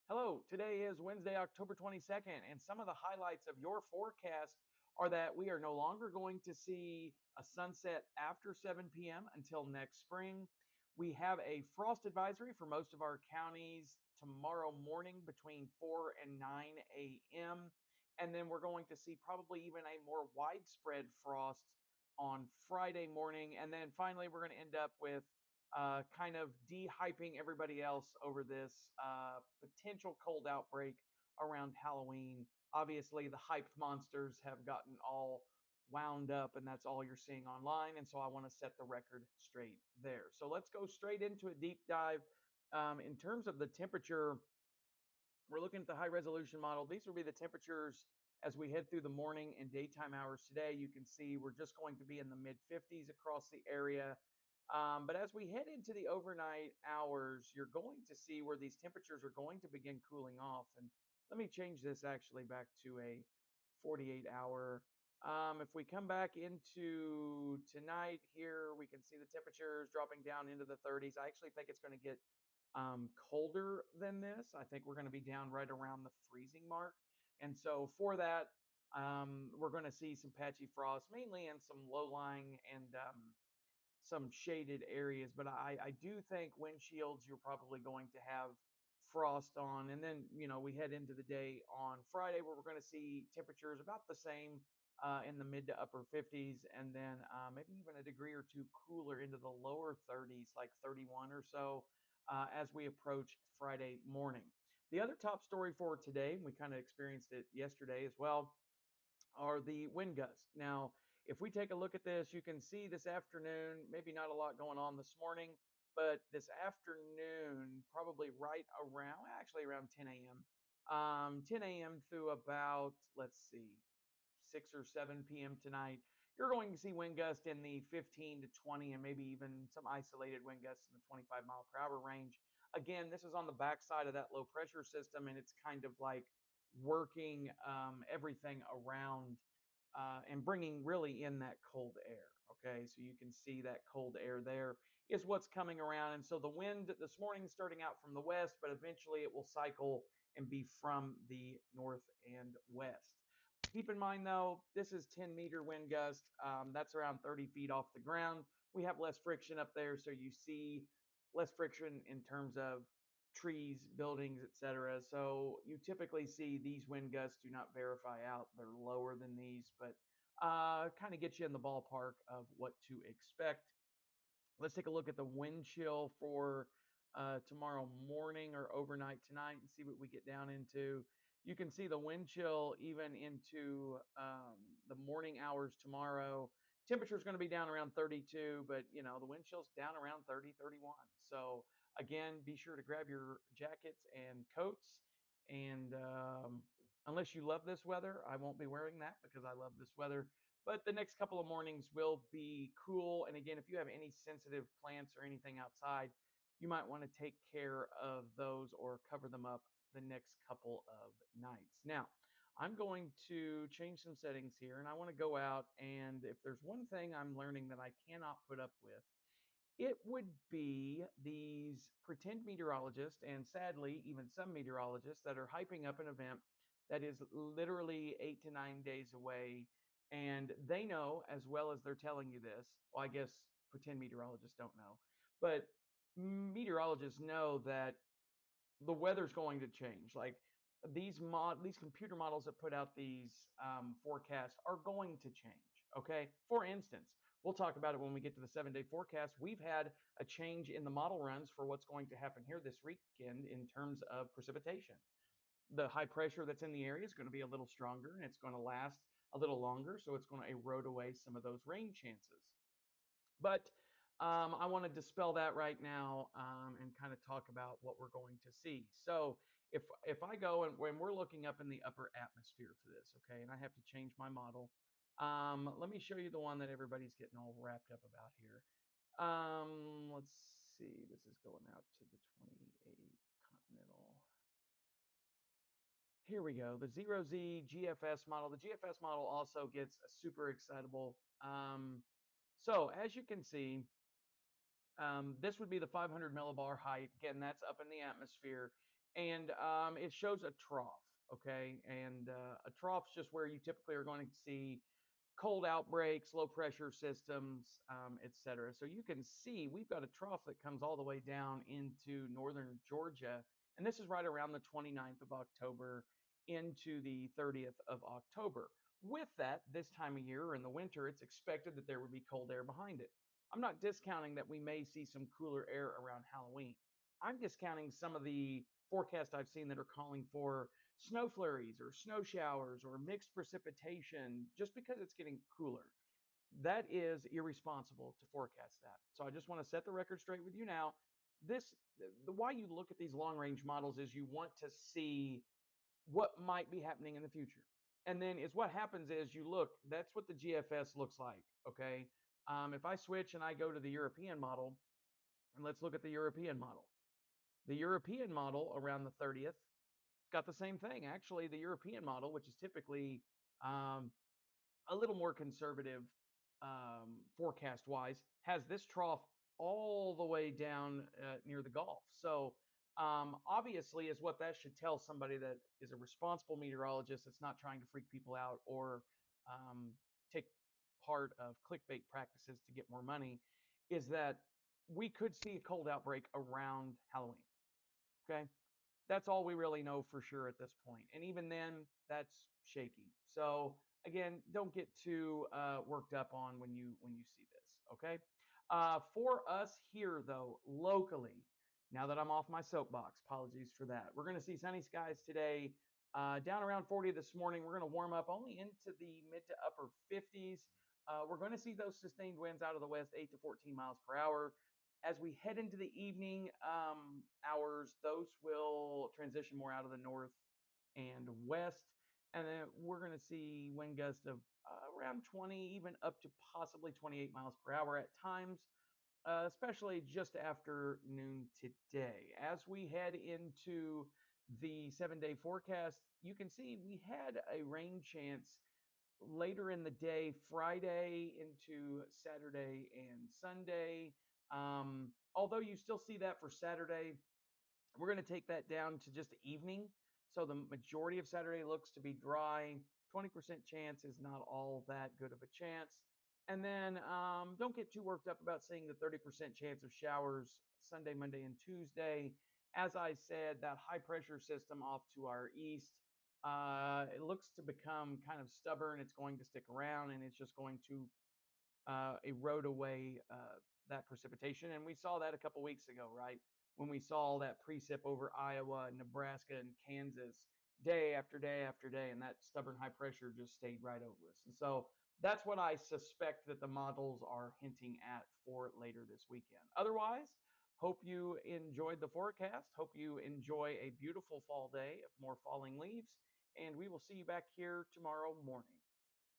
Hello, today is Wednesday, October 22nd, and some of the highlights of your forecast are that we are no longer going to see a sunset after 7 p.m. until next spring. We have a frost advisory for most of our counties tomorrow morning between 4 and 9 a.m. And then we're going to see probably even a more widespread frost on Friday morning. And then finally, we're going to end up with kind of de-hyping everybody else over this potential cold outbreak around Halloween. Obviously, the hyped monsters have gotten all wound up, and that's all you're seeing online. And so I want to set the record straight there. So let's go straight into a deep dive. In terms of the temperature, we're looking at the high resolution model. These will be the temperatures as we head through the morning and daytime hours today. You can see we're just going to be in the mid 50s across the area. But as we head into the overnight hours, you're going to see where these temperatures are going to begin cooling off. And let me change this actually back to a 48 hour. If we come back into tonight here, we can see the temperatures dropping down into the 30s. I actually think it's going to get colder than this. I think we're going to be down right around the freezing mark. And so for that, we're going to see some patchy frost, mainly in some low-lying and some shaded areas. But I do think windshields you're probably going to have frost on. And then, we head into the day on Friday where we're going to see temperatures about the same in the mid to upper 50s, and then maybe even a degree or two cooler into the lower 30s, like 31 or so, as we approach Friday morning. The other top story for today, and we kind of experienced it yesterday as well, are the wind gusts. Now, if we take a look at this, you can see this afternoon, maybe not a lot going on this morning, but this afternoon, probably right around, actually around 10 a.m., 10 a.m. through about, let's see, 6 or 7 p.m. tonight, you're going to see wind gusts in the 15 to 20 and maybe even some isolated wind gusts in the 25 mile per hour range. Again, this is on the backside of that low pressure system, and it's kind of like working everything around and bringing really in that cold air. Okay, so you can see that cold air there is what's coming around. And so the wind this morning starting out from the west, but eventually it will cycle and be from the north and west. Keep in mind though, this is 10-meter wind gust. That's around 30 feet off the ground. We have less friction up there, so you see less friction in terms of trees, buildings, etc. So you typically see these wind gusts do not verify out. They're lower than these, but kind of get you in the ballpark of what to expect. Let's take a look at the wind chill for tomorrow morning or overnight tonight and see what we get down into. You can see the wind chill even into the morning hours tomorrow. Temperature is going to be down around 32, but the wind chill's down around 30, 31. So again, be sure to grab your jackets and coats. And unless you love this weather, I won't be wearing that because I love this weather. But the next couple of mornings will be cool. And again, if you have any sensitive plants or anything outside, you might want to take care of those or cover them up the next couple of nights. Now, I'm going to change some settings here, and I want to go out, and if there's one thing I'm learning that I cannot put up with, it would be these pretend meteorologists, and sadly, even some meteorologists that are hyping up an event that is literally 8 to 9 days away. And they know as well as they're telling you this. Well, I guess pretend meteorologists don't know, but meteorologists know that the weather's going to change. Like these computer models that put out these forecasts are going to change. Okay, for instance, we'll talk about it when we get to the 7 day forecast. We've had a change in the model runs for what's going to happen here this weekend in terms of precipitation. The high pressure that's in the area is going to be a little stronger and it's going to last a little longer, so it's going to erode away some of those rain chances. But I want to dispel that right now and kind of talk about what we're going to see. So if I go and when we're looking up in the upper atmosphere for this, okay, and I have to change my model. Let me show you the one that everybody's getting all wrapped up about here. Let's see. This is going out to the 28 continental. Here we go. The zero Z GFS model. The GFS model also gets super excitable. So as you can see, this would be the 500 millibar height. Again, that's up in the atmosphere. and it shows a trough. Okay, and a trough's just where you typically are going to see cold outbreaks, low pressure systems, etc. So you can see we've got a trough that comes all the way down into northern Georgia, and this is right around the 29th of October into the 30th of October. With that, this time of year in the winter, it's expected that there would be cold air behind it. I'm not discounting that we may see some cooler air around Halloween. I'm discounting some of the forecasts I've seen that are calling for snow flurries or snow showers or mixed precipitation just because it's getting cooler. That is irresponsible to forecast that. So I just want to set the record straight with you now. This the why you look at these long range models is you want to see what might be happening in the future. And then is what happens is you look, that's what the GFS looks like. Okay. If I switch and I go to the European model, and let's look at the European model. The European model around the 30th, it's got the same thing. Actually, the European model, which is typically um, a little more conservative forecast wise, has this trough all the way down near the Gulf. So obviously, is what that should tell somebody that is a responsible meteorologist that's not trying to freak people out or um, take part of clickbait practices to get more money, is that we could see a cold outbreak around Halloween. Okay, that's all we really know for sure at this point. And even then, that's shaky. So again, don't get too worked up on when you see this. Okay. For us here though, locally, now that I'm off my soapbox, apologies for that. We're going to see sunny skies today. Down around 40 this morning. We're going to warm up only into the mid to upper 50s. We're going to see those sustained winds out of the west, 8 to 14 miles per hour. As we head into the evening hours, those will transition more out of the north and west. And then we're going to see wind gusts of around 20, even up to possibly 28 miles per hour at times, especially just after noon today. As we head into the 7 day forecast, you can see we had a rain chance later in the day, Friday into Saturday and Sunday. Although you still see that for Saturday, we're going to take that down to just the evening. So the majority of Saturday looks to be dry. 20% chance is not all that good of a chance. And then don't get too worked up about seeing the 30% chance of showers Sunday, Monday, and Tuesday. As I said, that high pressure system off to our east, it looks to become kind of stubborn. It's going to stick around and it's just going to erode away that precipitation. And we saw that a couple weeks ago, right? When we saw that precip over Iowa, Nebraska, and Kansas day after day after day, and that stubborn high pressure just stayed right over us. And so that's what I suspect that the models are hinting at for later this weekend. Otherwise, hope you enjoyed the forecast. Hope you enjoy a beautiful fall day of more falling leaves. And we will see you back here tomorrow morning.